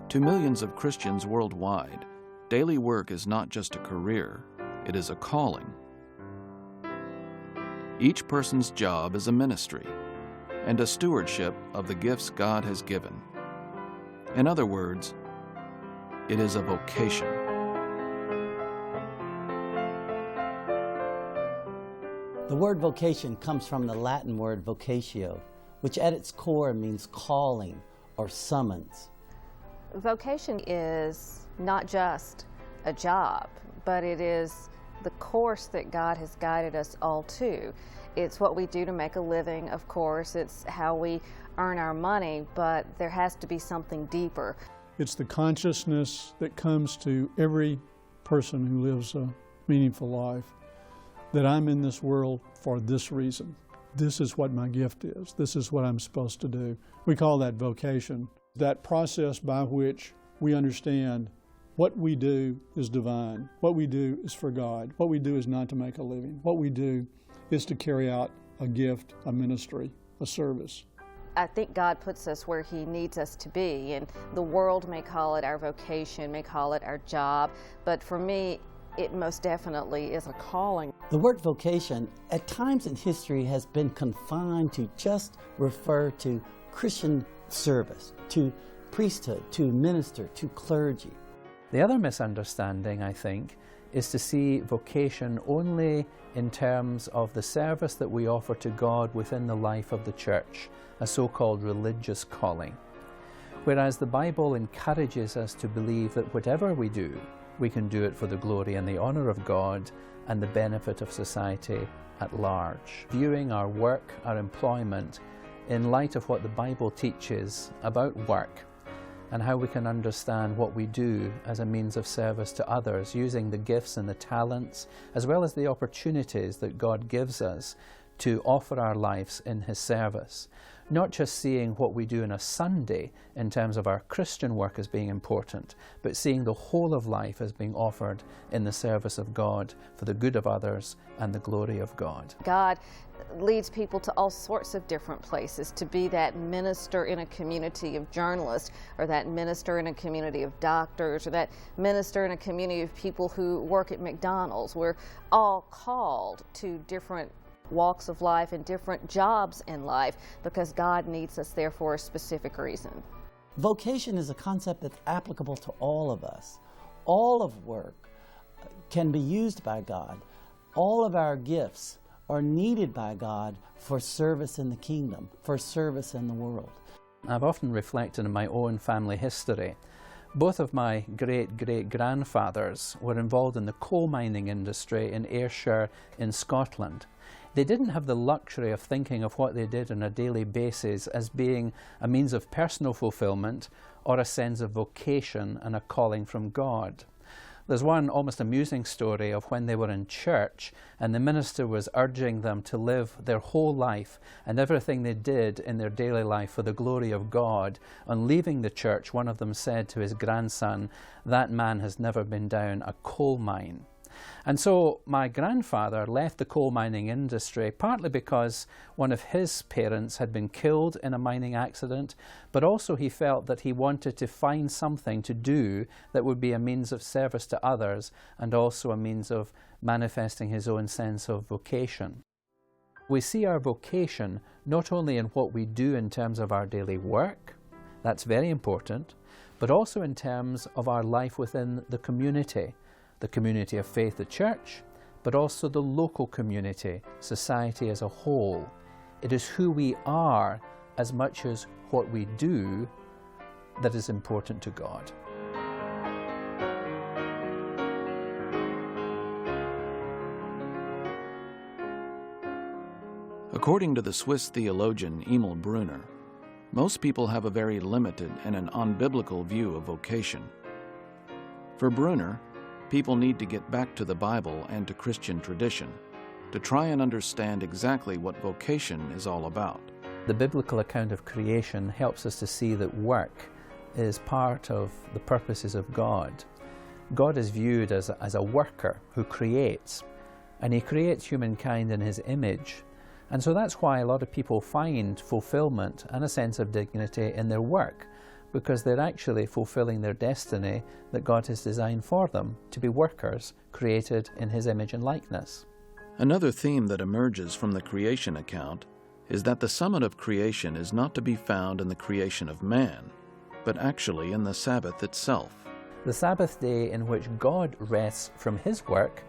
To millions of Christians worldwide, daily work is not just a career, it is a calling. Each person's job is a ministry and a stewardship of the gifts God has given. In other words, it is a vocation. The word vocation comes from the Latin word vocatio, which at its core means calling or summons. Vocation is not just a job, but it is the course that God has guided us all to. It's what we do to make a living, of course. It's how we earn our money, but there has to be something deeper. It's the consciousness that comes to every person who lives a meaningful life, that I'm in this world for this reason. This is what my gift is. This is what I'm supposed to do. We call that vocation. That process by which we understand what we do is divine. What we do is for God. What we do is not to make a living. What we do is to carry out a gift, a ministry, a service. I think God puts us where He needs us to be, and the world may call it our vocation, may call it our job, but for me, it most definitely is a calling. The word vocation at times in history has been confined to just refer to Christian service, to priesthood, to minister, to clergy. The other misunderstanding, I think, is to see vocation only in terms of the service that we offer to God within the life of the church, a so-called religious calling. Whereas the Bible encourages us to believe that whatever we do, we can do it for the glory and the honor of God and the benefit of society at large. Viewing our work, our employment, in light of what the Bible teaches about work and how we can understand what we do as a means of service to others, using the gifts and the talents, as well as the opportunities that God gives us to offer our lives in His service. Not just seeing what we do on a Sunday in terms of our Christian work as being important, but seeing the whole of life as being offered in the service of God for the good of others and the glory of God. God leads people to all sorts of different places, to be that minister in a community of journalists, or that minister in a community of doctors, or that minister in a community of people who work at McDonald's. We're all called to different walks of life and different jobs in life because God needs us there for a specific reason. Vocation is a concept that's applicable to all of us. All of work can be used by God. All of our gifts are needed by God for service in the kingdom, for service in the world. I've often reflected on my own family history. Both of my great-great-grandfathers were involved in the coal mining industry in Ayrshire in Scotland. They didn't have the luxury of thinking of what they did on a daily basis as being a means of personal fulfillment or a sense of vocation and a calling from God. There's one almost amusing story of when they were in church and the minister was urging them to live their whole life and everything they did in their daily life for the glory of God. On leaving the church, one of them said to his grandson, "That man has never been down a coal mine." And so my grandfather left the coal mining industry partly because one of his parents had been killed in a mining accident, but also he felt that he wanted to find something to do that would be a means of service to others and also a means of manifesting his own sense of vocation. We see our vocation not only in what we do in terms of our daily work, that's very important, but also in terms of our life within the community of faith, the church, but also the local community, society as a whole. It is who we are as much as what we do that is important to God. According to the Swiss theologian Emil Brunner, most people have a very limited and an unbiblical view of vocation. For Brunner, people need to get back to the Bible and to Christian tradition to try and understand exactly what vocation is all about. The biblical account of creation helps us to see that work is part of the purposes of God. God is viewed as a worker who creates, and He creates humankind in His image. And so that's why a lot of people find fulfillment and a sense of dignity in their work, because they're actually fulfilling their destiny that God has designed for them, to be workers created in His image and likeness. Another theme that emerges from the creation account is that the summit of creation is not to be found in the creation of man, but actually in the Sabbath itself. The Sabbath day in which God rests from His work,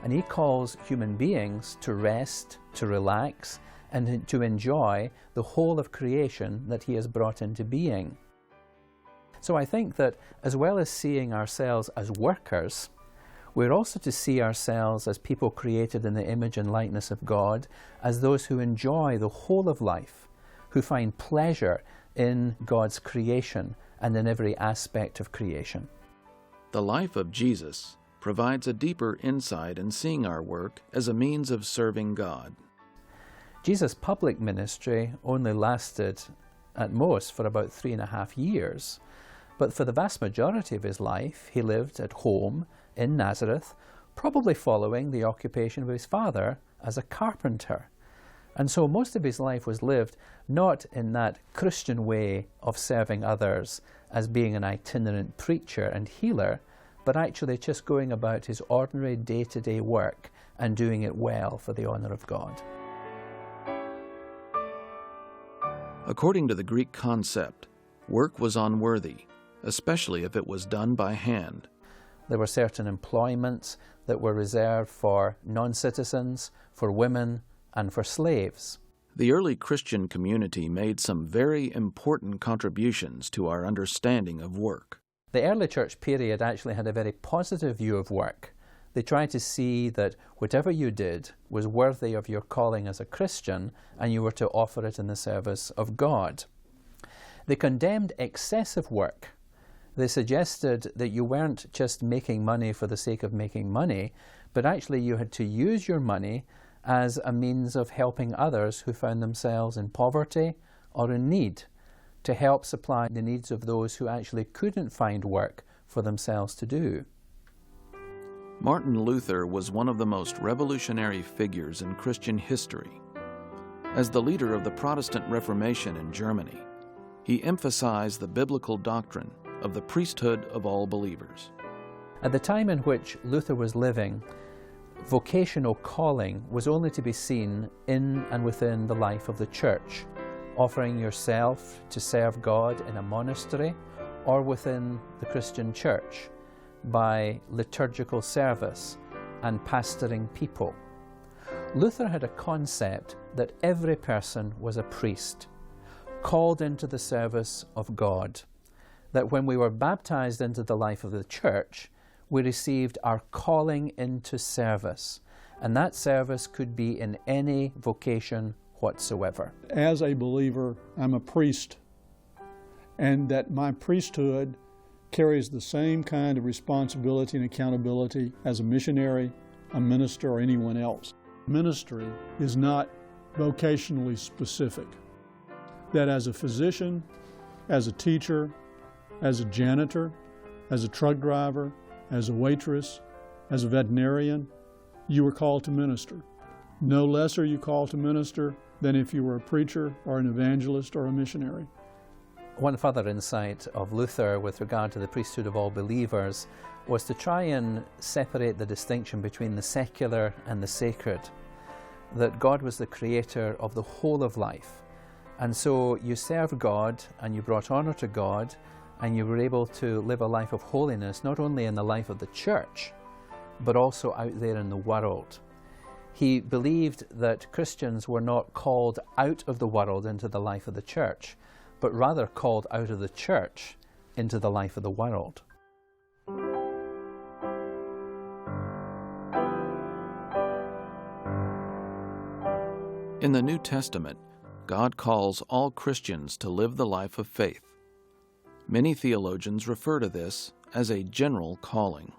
and He calls human beings to rest, to relax, and to enjoy the whole of creation that He has brought into being. So I think that as well as seeing ourselves as workers, we're also to see ourselves as people created in the image and likeness of God, as those who enjoy the whole of life, who find pleasure in God's creation and in every aspect of creation. The life of Jesus provides a deeper insight in seeing our work as a means of serving God. Jesus' public ministry only lasted at most for about 3.5 years, but for the vast majority of His life, He lived at home in Nazareth, probably following the occupation of His father as a carpenter. And so most of His life was lived not in that Christian way of serving others as being an itinerant preacher and healer, but actually just going about His ordinary day-to-day work and doing it well for the honor of God. According to the Greek concept, work was unworthy, especially if it was done by hand. There were certain employments that were reserved for non-citizens, for women, and for slaves. The early Christian community made some very important contributions to our understanding of work. The early church period actually had a very positive view of work. They tried to see that whatever you did was worthy of your calling as a Christian, and you were to offer it in the service of God. They condemned excessive work. They suggested that you weren't just making money for the sake of making money, but actually you had to use your money as a means of helping others who found themselves in poverty or in need, to help supply the needs of those who actually couldn't find work for themselves to do. Martin Luther was one of the most revolutionary figures in Christian history. As the leader of the Protestant Reformation in Germany, he emphasized the biblical doctrine of the priesthood of all believers. At the time in which Luther was living, vocational calling was only to be seen in and within the life of the church, offering yourself to serve God in a monastery or within the Christian church by liturgical service and pastoring people. Luther had a concept that every person was a priest, called into the service of God, that when we were baptized into the life of the church, we received our calling into service, and that service could be in any vocation whatsoever. As a believer, I'm a priest, and that my priesthood carries the same kind of responsibility and accountability as a missionary, a minister, or anyone else. Ministry is not vocationally specific. That as a physician, as a teacher, as a janitor, as a truck driver, as a waitress, as a veterinarian, you were called to minister. No less are you called to minister than if you were a preacher or an evangelist or a missionary. One further insight of Luther with regard to the priesthood of all believers was to try and separate the distinction between the secular and the sacred, that God was the creator of the whole of life. And so you served God and you brought honor to God, and you were able to live a life of holiness, not only in the life of the church, but also out there in the world. He believed that Christians were not called out of the world into the life of the church, but rather called out of the church into the life of the world. In the New Testament, God calls all Christians to live the life of faith. Many theologians refer to this as a general calling.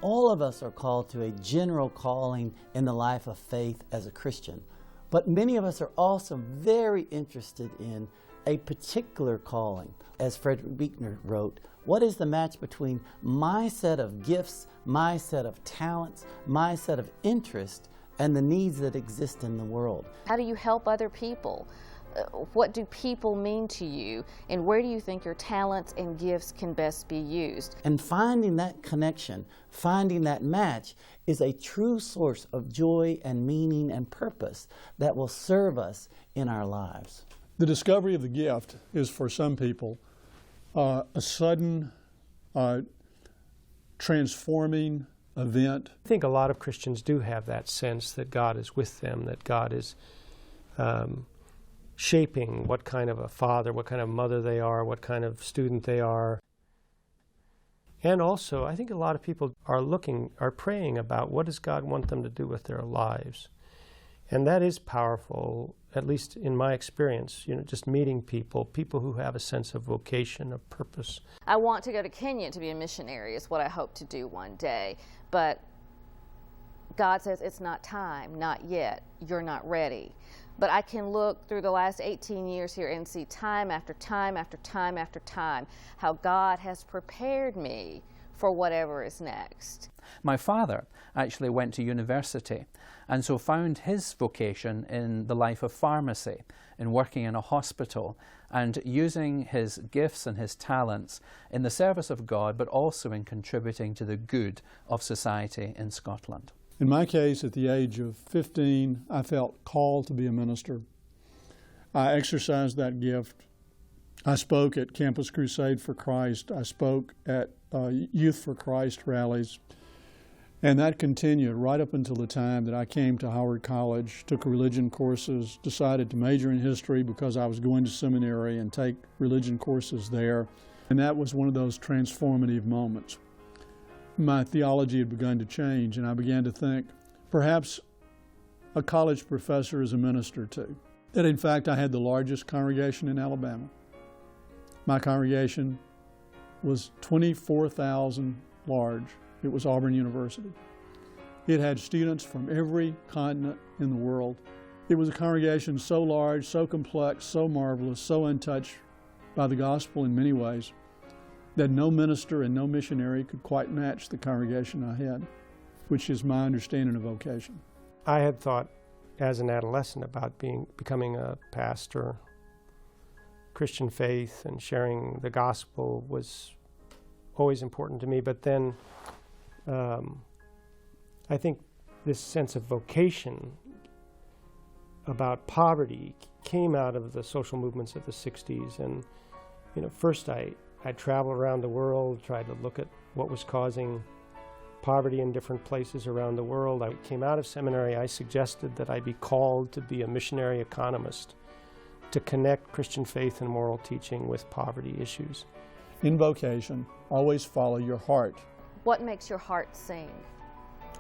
All of us are called to a general calling in the life of faith as a Christian, but many of us are also very interested in a particular calling. As Frederick Buechner wrote, what is the match between my set of gifts, my set of talents, my set of interests, and the needs that exist in the world? How do you help other people? What do people mean to you, and where do you think your talents and gifts can best be used? And finding that connection, finding that match, is a true source of joy and meaning and purpose that will serve us in our lives. The discovery of the gift is, for some people, a sudden, transforming event. I think a lot of Christians do have that sense that God is with them, that God is shaping what kind of a father, what kind of mother they are, what kind of student they are. And also, I think a lot of people are praying about what does God want them to do with their lives. And that is powerful, at least in my experience, just meeting people who have a sense of vocation, of purpose. I want to go to Kenya to be a missionary is what I hope to do one day. But God says it's not time, not yet, you're not ready. But I can look through the last 18 years here and see time after time after time after time how God has prepared me for whatever is next. My father actually went to university and so found his vocation in the life of pharmacy, in working in a hospital and using his gifts and his talents in the service of God, but also in contributing to the good of society in Scotland. In my case, at the age of 15, I felt called to be a minister. I exercised that gift. I spoke at Campus Crusade for Christ. I spoke at Youth for Christ rallies. And that continued right up until the time that I came to Howard College, took religion courses, decided to major in history because I was going to seminary and take religion courses there. And that was one of those transformative moments. My theology had begun to change, and I began to think, perhaps a college professor is a minister too. That in fact I had the largest congregation in Alabama. My congregation was 24,000 large. It was Auburn University. It had students from every continent in the world. It was a congregation so large, so complex, so marvelous, so untouched by the gospel in many ways, that no minister and no missionary could quite match the congregation I had, which is my understanding of vocation. I had thought as an adolescent about becoming a pastor. Christian faith and sharing the gospel was always important to me, but then I think this sense of vocation about poverty came out of the social movements of the 60s. And first I traveled around the world, tried to look at what was causing poverty in different places around the world. I came out of seminary, I suggested that I be called to be a missionary economist, to connect Christian faith and moral teaching with poverty issues. In vocation, always follow your heart. What makes your heart sing?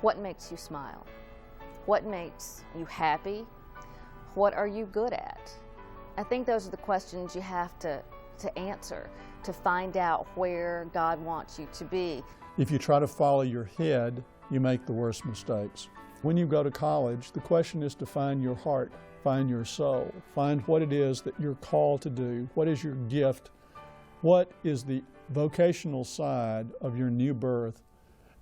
What makes you smile? What makes you happy? What are you good at? I think those are the questions you have to answer to find out where God wants you to be. If you try to follow your head, you make the worst mistakes. When you go to college, the question is to find your heart, find your soul, find what it is that you're called to do, what is your gift, what is the vocational side of your new birth,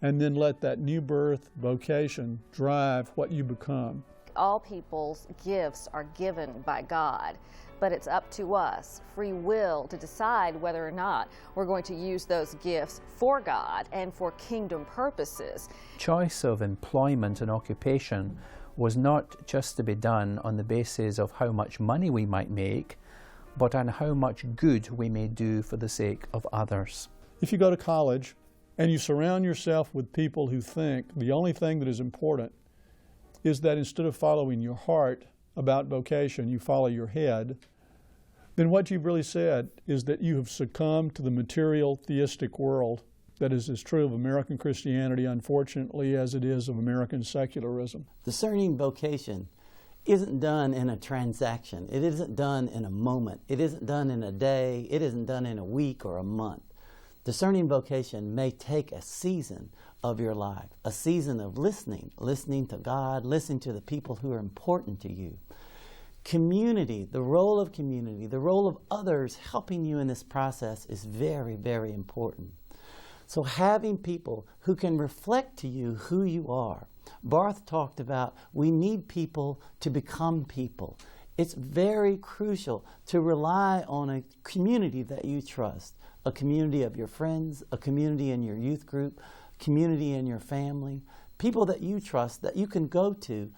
and then let that new birth vocation drive what you become. All people's gifts are given by God, but it's up to us, free will, to decide whether or not we're going to use those gifts for God and for kingdom purposes. Choice of employment and occupation was not just to be done on the basis of how much money we might make, but on how much good we may do for the sake of others. If you go to college and you surround yourself with people who think the only thing that is important is that instead of following your heart about vocation, you follow your head, then what you've really said is that you have succumbed to the material theistic world that is as true of American Christianity, unfortunately, as it is of American secularism. Discerning vocation isn't done in a transaction. It isn't done in a moment. It isn't done in a day. It isn't done in a week or a month. Discerning vocation may take a season of your life, a season of listening to God, listening to the people who are important to you. Community, the role of community, the role of others helping you in this process is very, very important. So having people who can reflect to you who you are. Barth talked about we need people to become people. It's very crucial to rely on a community that you trust, a community of your friends, a community in your youth group, community in your family, people that you trust that you can go to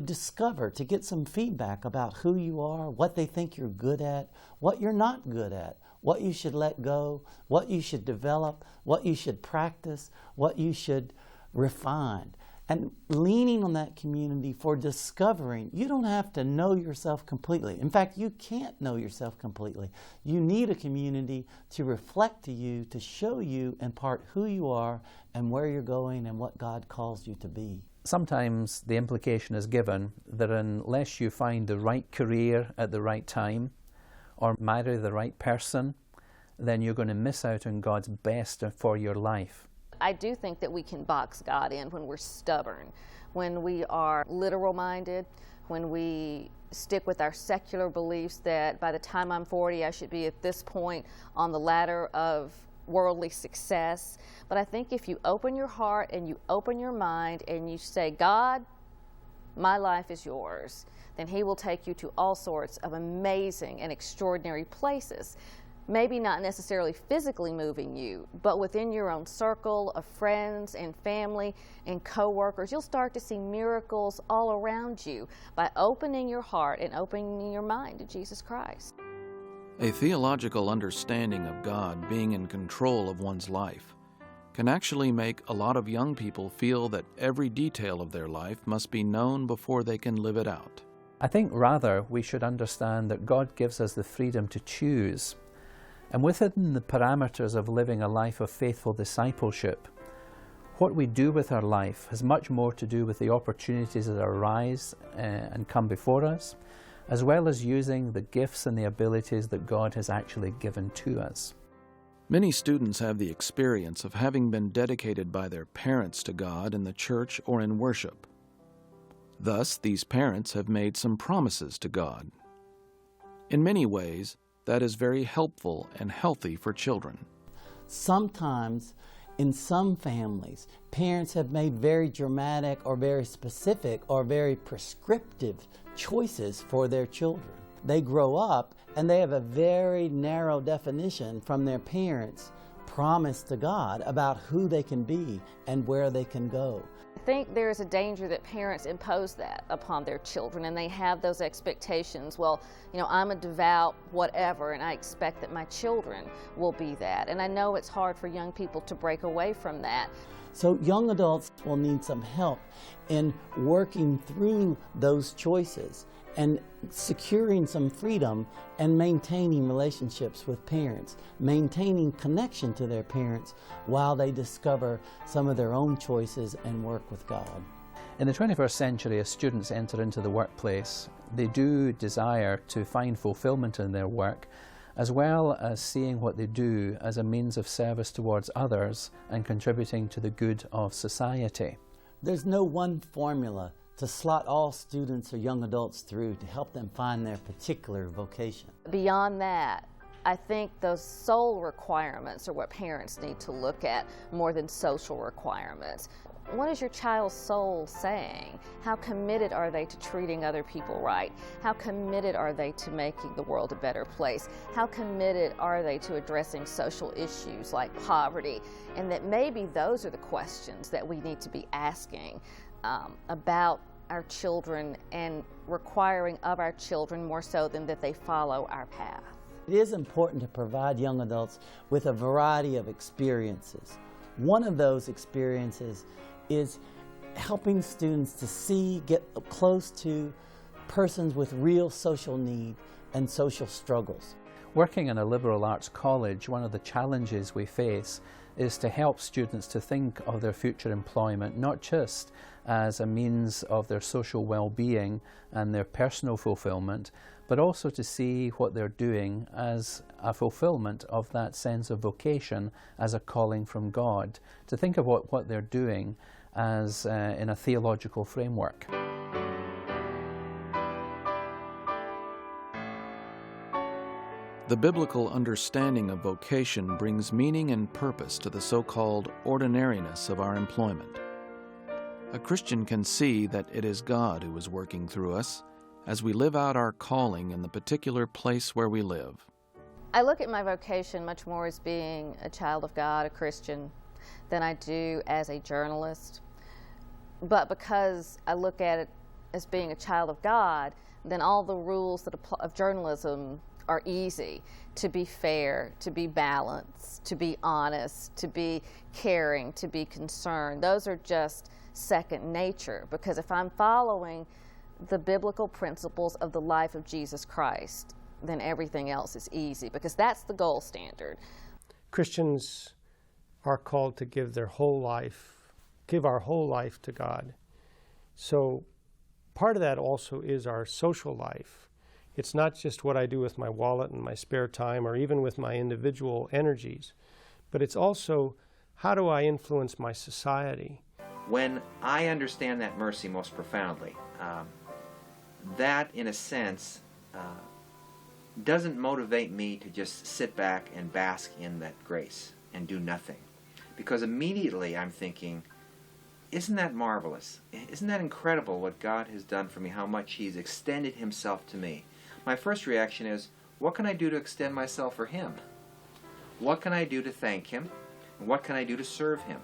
discover, to get some feedback about who you are, what they think you're good at, what you're not good at, what you should let go, what you should develop, what you should practice, what you should refine. And leaning on that community for discovering, you don't have to know yourself completely. In fact, you can't know yourself completely. You need a community to reflect to you, to show you in part who you are and where you're going and what God calls you to be. Sometimes the implication is given that unless you find the right career at the right time or marry the right person, then you're going to miss out on God's best for your life. I do think that we can box God in when we're stubborn, when we are literal-minded, when we stick with our secular beliefs that by the time I'm 40 I should be at this point on the ladder of worldly success. But I think if you open your heart and you open your mind and you say, God, my life is yours, then He will take you to all sorts of amazing and extraordinary places. Maybe not necessarily physically moving you, but within your own circle of friends and family and co-workers, you'll start to see miracles all around you by opening your heart and opening your mind to Jesus Christ. A theological understanding of God being in control of one's life can actually make a lot of young people feel that every detail of their life must be known before they can live it out. I think rather we should understand that God gives us the freedom to choose. And within the parameters of living a life of faithful discipleship, what we do with our life has much more to do with the opportunities that arise and come before us, as well as using the gifts and the abilities that God has actually given to us. Many students have the experience of having been dedicated by their parents to God in the church or in worship. Thus, these parents have made some promises to God. In many ways, that is very helpful and healthy for children. Sometimes, in some families, parents have made very dramatic or very specific or very prescriptive choices for their children. They grow up and they have a very narrow definition from their parents' promise to God about who they can be and where they can go. I think there's a danger that parents impose that upon their children and they have those expectations. Well, I'm a devout whatever and I expect that my children will be that. And I know it's hard for young people to break away from that. So young adults will need some help in working through those choices and securing some freedom and maintaining relationships with parents, maintaining connection to their parents while they discover some of their own choices and work with God. In the 21st century, as students enter into the workplace, they do desire to find fulfillment in their work, as well as seeing what they do as a means of service towards others and contributing to the good of society. There's no one formula to slot all students or young adults through to help them find their particular vocation. Beyond that, I think those soul requirements are what parents need to look at more than social requirements. What is your child's soul saying? How committed are they to treating other people right? How committed are they to making the world a better place? How committed are they to addressing social issues like poverty? And that maybe those are the questions that we need to be asking about our children and requiring of our children more so than that they follow our path. It is important to provide young adults with a variety of experiences. One of those experiences is helping students to see, get close to persons with real social need and social struggles. Working in a liberal arts college, one of the challenges we face is to help students to think of their future employment not just as a means of their social well-being and their personal fulfillment, but also to see what they're doing as a fulfillment of that sense of vocation as a calling from God, to think of what they're doing as in a theological framework. The biblical understanding of vocation brings meaning and purpose to the so-called ordinariness of our employment. A Christian can see that it is God who is working through us as we live out our calling in the particular place where we live. I look at my vocation much more as being a child of God, a Christian, than I do as a journalist. But because I look at it as being a child of God, then all the rules of journalism are easy. To be fair, to be balanced, to be honest, to be caring, to be concerned. Those are just second nature, because if I'm following the biblical principles of the life of Jesus Christ, then everything else is easy, because that's the gold standard. Christians are called to give their whole life, give our whole life to God. So part of that also is our social life. It's not just what I do with my wallet and my spare time or even with my individual energies, but it's also how do I influence my society? When I understand that mercy most profoundly, that in a sense doesn't motivate me to just sit back and bask in that grace and do nothing. Because immediately I'm thinking, isn't that marvelous? Isn't that incredible what God has done for me, how much He's extended Himself to me? My first reaction is, what can I do to extend myself for Him? What can I do to thank Him? And what can I do to serve Him?